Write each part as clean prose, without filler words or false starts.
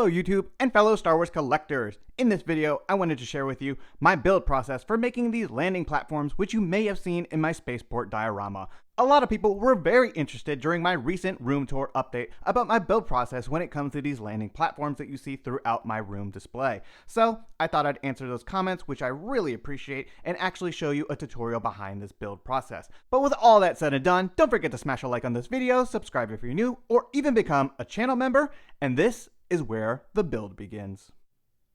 Hello YouTube and fellow Star Wars collectors. In this video, I wanted to share with you my build process for making these landing platforms, which you may have seen in my spaceport diorama. A lot of people were very interested during my recent room tour update about my build process when it comes to these landing platforms that you see throughout my room display. So I thought I'd answer those comments, which I really appreciate, and actually show you a tutorial behind this build process. But with all that said and done, don't forget to smash a like on this video, subscribe if you're new, or even become a channel member, and this is where the build begins.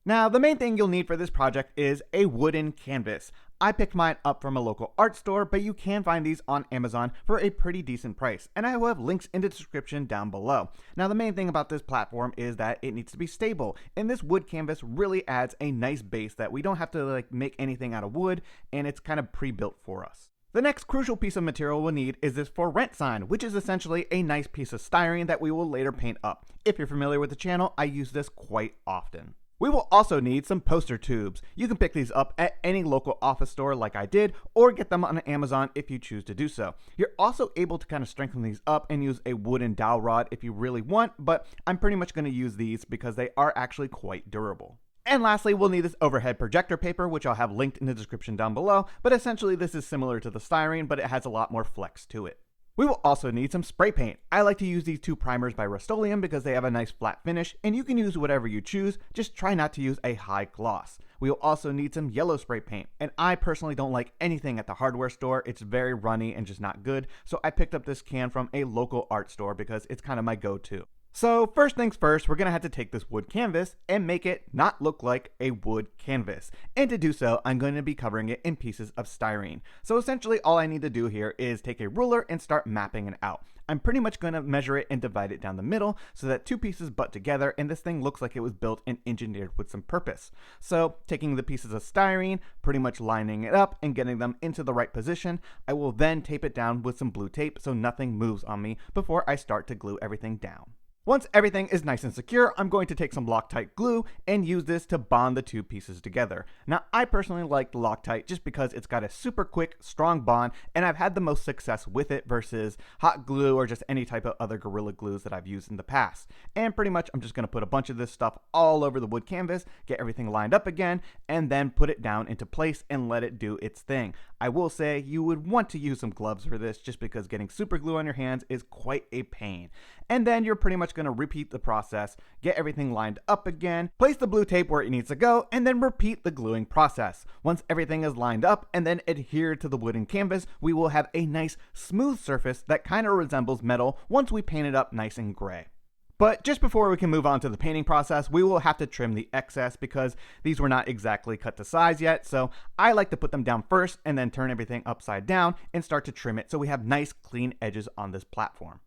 Now, the main thing you'll need for this project is a wooden canvas. I picked mine up from a local art store, but you can find these on Amazon for a pretty decent price, and I will have links in the description down below. Now, the main thing about this platform is that it needs to be stable, and this wood canvas really adds a nice base that we don't have to make anything out of wood, and it's kind of pre-built for us. The next crucial piece of material we'll need is this for rent sign, which is essentially a nice piece of styrene that we will later paint up. If you're familiar with the channel, I use this quite often. We will also need some poster tubes. You can pick these up at any local office store like I did, or get them on Amazon if you choose to do so. You're also able to kind of strengthen these up and use a wooden dowel rod if you really want, but I'm pretty much going to use these because they are actually quite durable. And lastly, we'll need this overhead projector paper, which I'll have linked in the description down below, but essentially this is similar to the styrene, but it has a lot more flex to it. We will also need some spray paint. I like to use these two primers by Rust-Oleum because they have a nice flat finish, and you can use whatever you choose, just try not to use a high gloss. We will also need some yellow spray paint, and I personally don't like anything at the hardware store. It's very runny and just not good, so I picked up this can from a local art store because it's kind of my go-to. So first things first, we're going to have to take this wood canvas and make it not look like a wood canvas. And to do so, I'm going to be covering it in pieces of styrene. So essentially all I need to do here is take a ruler and start mapping it out. I'm pretty much going to measure it and divide it down the middle so that two pieces butt together and this thing looks like it was built and engineered with some purpose. So taking the pieces of styrene, pretty much lining it up and getting them into the right position, I will then tape it down with some blue tape so nothing moves on me before I start to glue everything down. Once everything is nice and secure, I'm going to take some Loctite glue and use this to bond the two pieces together. Now, I personally like the Loctite just because it's got a super quick, strong bond, and I've had the most success with it versus hot glue or just any type of other Gorilla Glues that I've used in the past. And pretty much, I'm just going to put a bunch of this stuff all over the wood canvas, get everything lined up again, and then put it down into place and let it do its thing. I will say you would want to use some gloves for this just because getting super glue on your hands is quite a pain. And then you're pretty much going to repeat the process, get everything lined up again, place the blue tape where it needs to go, and then repeat the gluing process. Once everything is lined up and then adhered to the wooden canvas, we will have a nice smooth surface that kind of resembles metal once we paint it up nice and gray. But just before we can move on to the painting process, we will have to trim the excess because these were not exactly cut to size yet. So I like to put them down first and then turn everything upside down and start to trim it so we have nice clean edges on this platform.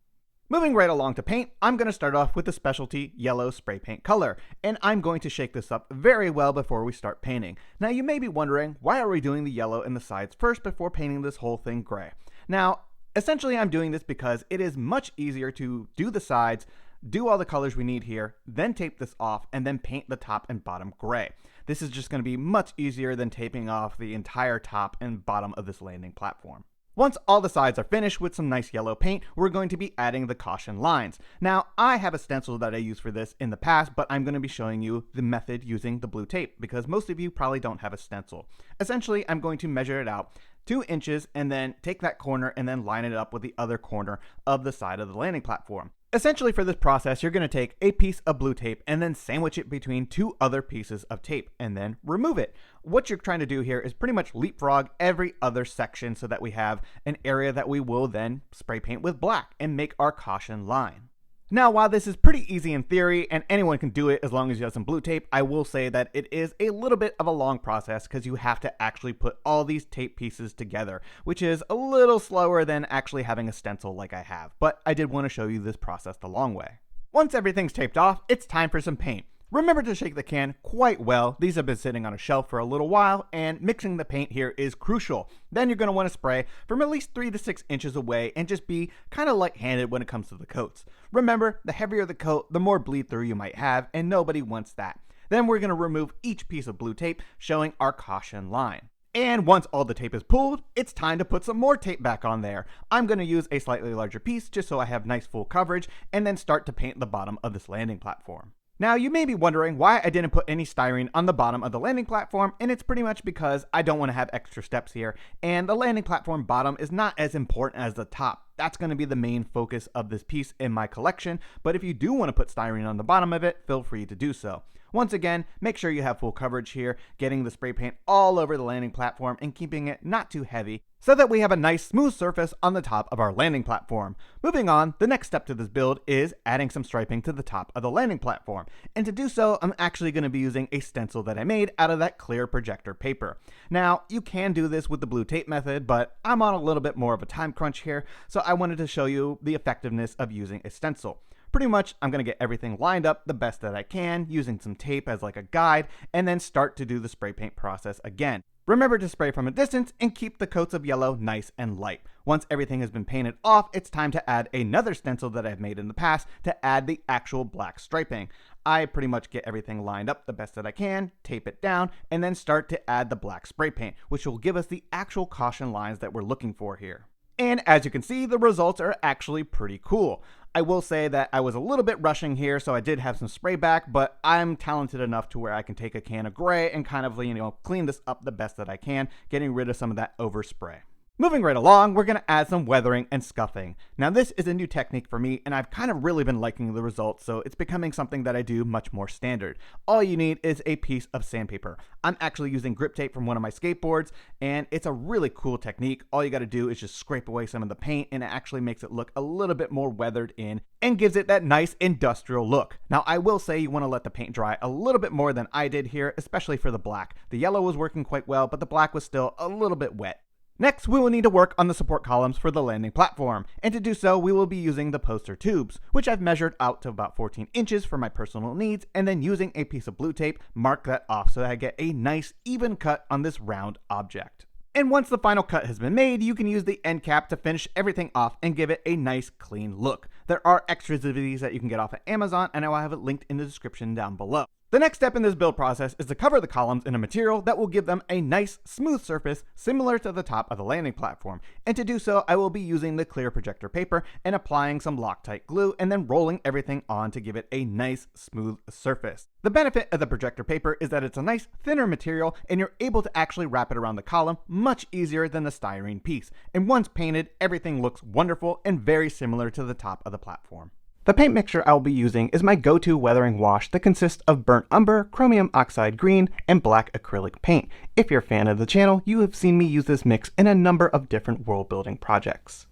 Moving right along to paint, I'm going to start off with the specialty yellow spray paint color, and I'm going to shake this up very well before we start painting. Now you may be wondering, why are we doing the yellow in the sides first before painting this whole thing gray? Now, essentially I'm doing this because it is much easier to do the sides, do all the colors we need here, then tape this off, and then paint the top and bottom gray. This is just going to be much easier than taping off the entire top and bottom of this landing platform. Once all the sides are finished with some nice yellow paint, we're going to be adding the caution lines. Now, I have a stencil that I used for this in the past, but I'm going to be showing you the method using the blue tape because most of you probably don't have a stencil. Essentially, I'm going to measure it out 2 inches and then take that corner and then line it up with the other corner of the side of the landing platform. Essentially for this process, you're going to take a piece of blue tape and then sandwich it between 2 other pieces of tape and then remove it. What you're trying to do here is pretty much leapfrog every other section so that we have an area that we will then spray paint with black and make our caution line. Now, while this is pretty easy in theory and anyone can do it as long as you have some blue tape, I will say that it is a little bit of a long process because you have to actually put all these tape pieces together, which is a little slower than actually having a stencil like I have, but I did want to show you this process the long way. Once everything's taped off, it's time for some paint. Remember to shake the can quite well. These have been sitting on a shelf for a little while, and mixing the paint here is crucial. Then you're going to want to spray from at least 3 to 6 inches away and just be kind of light-handed when it comes to the coats. Remember, the heavier the coat, the more bleed through you might have, and nobody wants that. Then we're going to remove each piece of blue tape, showing our caution line. And once all the tape is pulled, it's time to put some more tape back on there. I'm going to use a slightly larger piece just so I have nice full coverage, and then start to paint the bottom of this landing platform. Now, you may be wondering why I didn't put any styrene on the bottom of the landing platform, and it's pretty much because I don't want to have extra steps here, and the landing platform bottom is not as important as the top. That's going to be the main focus of this piece in my collection, but if you do want to put styrene on the bottom of it, feel free to do so. Once again, make sure you have full coverage here, getting the spray paint all over the landing platform and keeping it not too heavy, so that we have a nice smooth surface on the top of our landing platform. Moving on, the next step to this build is adding some striping to the top of the landing platform. And to do so, I'm actually going to be using a stencil that I made out of that clear projector paper. Now, you can do this with the blue tape method, but I'm on a little bit more of a time crunch here, so I wanted to show you the effectiveness of using a stencil. Pretty much, I'm going to get everything lined up the best that I can, using some tape as like a guide, and then start to do the spray paint process again. Remember to spray from a distance and keep the coats of yellow nice and light. Once everything has been painted off, it's time to add another stencil that I've made in the past to add the actual black striping. I pretty much get everything lined up the best that I can, tape it down, and then start to add the black spray paint, which will give us the actual caution lines that we're looking for here. And as you can see, the results are actually pretty cool. I will say that I was a little bit rushing here, so I did have some spray back, but I'm talented enough to where I can take a can of gray and kind of, clean this up the best that I can, getting rid of some of that overspray. Moving right along, we're going to add some weathering and scuffing. Now this is a new technique for me, and I've kind of really been liking the results, so it's becoming something that I do much more standard. All you need is a piece of sandpaper. I'm actually using grip tape from one of my skateboards, and it's a really cool technique. All you got to do is just scrape away some of the paint, and it actually makes it look a little bit more weathered in, and gives it that nice industrial look. Now I will say you want to let the paint dry a little bit more than I did here, especially for the black. The yellow was working quite well, but the black was still a little bit wet. Next, we will need to work on the support columns for the landing platform, and to do so, we will be using the poster tubes, which I've measured out to about 14 inches for my personal needs, and then using a piece of blue tape, mark that off so that I get a nice even cut on this round object. And once the final cut has been made, you can use the end cap to finish everything off and give it a nice clean look. There are extras of these that you can get off of Amazon, and I will have it linked in the description down below. The next step in this build process is to cover the columns in a material that will give them a nice smooth surface similar to the top of the landing platform. And to do so, I will be using the clear projector paper and applying some Loctite glue and then rolling everything on to give it a nice smooth surface. The benefit of the projector paper is that it's a nice thinner material and you're able to actually wrap it around the column much easier than the styrene piece. And once painted, everything looks wonderful and very similar to the top of the platform. The paint mixture I will be using is my go-to weathering wash that consists of burnt umber, chromium oxide green, and black acrylic paint. If you're a fan of the channel, you have seen me use this mix in a number of different world building projects.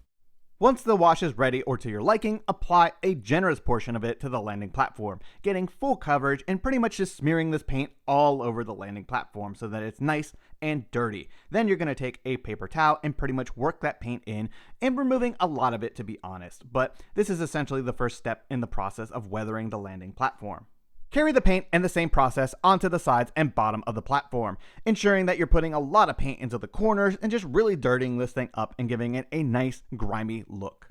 Once the wash is ready or to your liking, apply a generous portion of it to the landing platform, getting full coverage and pretty much just smearing this paint all over the landing platform so that it's nice and dirty. Then you're going to take a paper towel and pretty much work that paint in, and removing a lot of it, to be honest, but this is essentially the first step in the process of weathering the landing platform. Carry the paint and the same process onto the sides and bottom of the platform, ensuring that you're putting a lot of paint into the corners and just really dirtying this thing up and giving it a nice grimy look.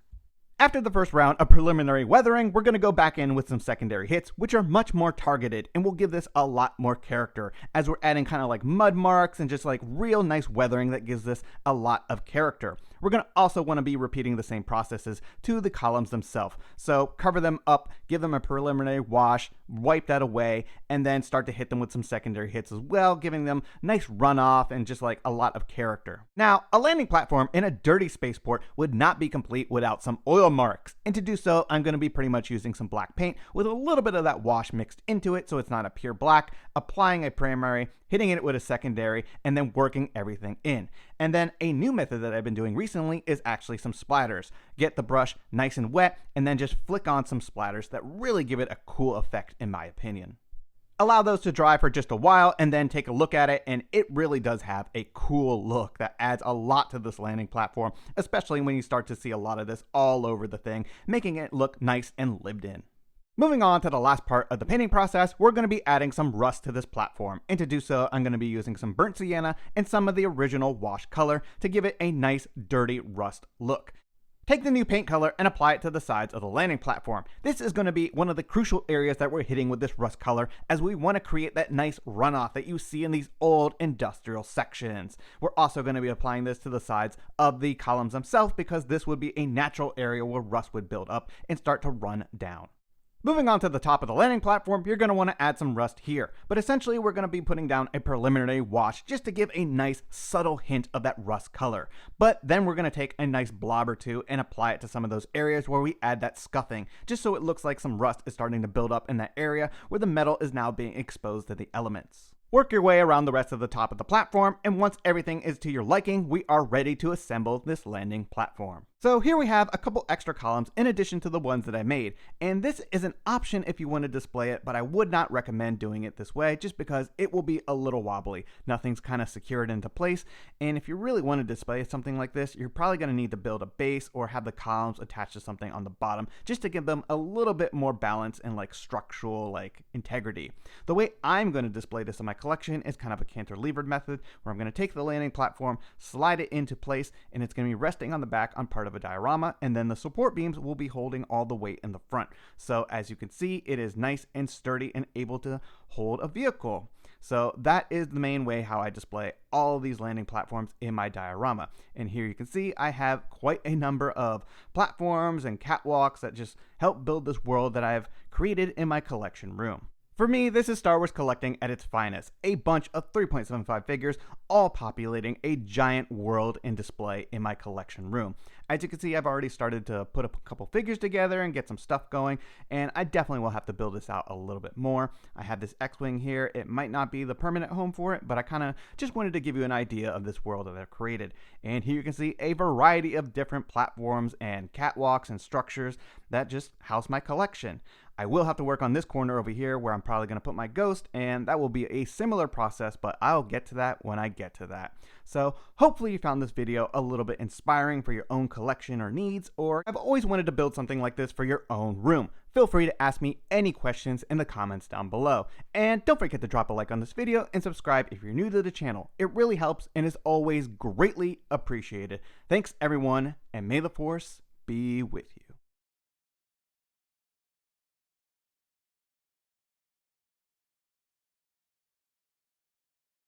After the first round of preliminary weathering, we're going to go back in with some secondary hits, which are much more targeted and will give this a lot more character, as we're adding kind of like mud marks and just like real nice weathering that gives this a lot of character. We're going to also want to be repeating the same processes to the columns themselves. So cover them up, give them a preliminary wash, wipe that away, and then start to hit them with some secondary hits as well, giving them nice runoff and just like a lot of character. Now, a landing platform in a dirty spaceport would not be complete without some oil marks. And to do so, I'm going to be pretty much using some black paint with a little bit of that wash mixed into it so it's not a pure black, applying a primary, hitting it with a secondary, and then working everything in. And then a new method that I've been doing recently is actually some splatters. Get the brush nice and wet, and then just flick on some splatters that really give it a cool effect, in my opinion. Allow those to dry for just a while, and then take a look at it, and it really does have a cool look that adds a lot to this landing platform, especially when you start to see a lot of this all over the thing, making it look nice and lived in. Moving on to the last part of the painting process, we're going to be adding some rust to this platform, and to do so, I'm going to be using some burnt sienna and some of the original wash color to give it a nice dirty rust look. Take the new paint color and apply it to the sides of the landing platform. This is going to be one of the crucial areas that we're hitting with this rust color, as we want to create that nice runoff that you see in these old industrial sections. We're also going to be applying this to the sides of the columns themselves, because this would be a natural area where rust would build up and start to run down. Moving on to the top of the landing platform, you're going to want to add some rust here, but essentially we're going to be putting down a preliminary wash just to give a nice subtle hint of that rust color. But then we're going to take a nice blob or two and apply it to some of those areas where we add that scuffing, just so it looks like some rust is starting to build up in that area where the metal is now being exposed to the elements. Work your way around the rest of the top of the platform, and once everything is to your liking, we are ready to assemble this landing platform. So here we have a couple extra columns in addition to the ones that I made, and this is an option if you want to display it, but I would not recommend doing it this way just because it will be a little wobbly. Nothing's kind of secured into place, and if you really want to display something like this, you're probably going to need to build a base or have the columns attached to something on the bottom just to give them a little bit more balance and structural integrity. The way I'm going to display this in my collection is kind of a cantilevered method where I'm going to take the landing platform, slide it into place, and it's going to be resting on the back on part of a diorama, and then the support beams will be holding all the weight in the front. So as you can see, it is nice and sturdy and able to hold a vehicle. So that is the main way how I display all of these landing platforms in my diorama. And here you can see I have quite a number of platforms and catwalks that just help build this world that I've created in my collection room. For me, this is Star Wars collecting at its finest, a bunch of 3.75 figures, all populating a giant world in display in my collection room. As you can see, I've already started to put a couple figures together and get some stuff going, and I definitely will have to build this out a little bit more. I have this X-Wing here. It might not be the permanent home for it, but I kind of just wanted to give you an idea of this world that I've created. And here you can see a variety of different platforms and catwalks and structures that just house my collection. I will have to work on this corner over here where I'm probably going to put my ghost, and that will be a similar process, but I'll get to that when I get to that. So hopefully you found this video a little bit inspiring for your own collection or needs, or I've always wanted to build something like this for your own room. Feel free to ask me any questions in the comments down below. And don't forget to drop a like on this video and subscribe if you're new to the channel. It really helps and is always greatly appreciated. Thanks everyone, and may the Force be with you.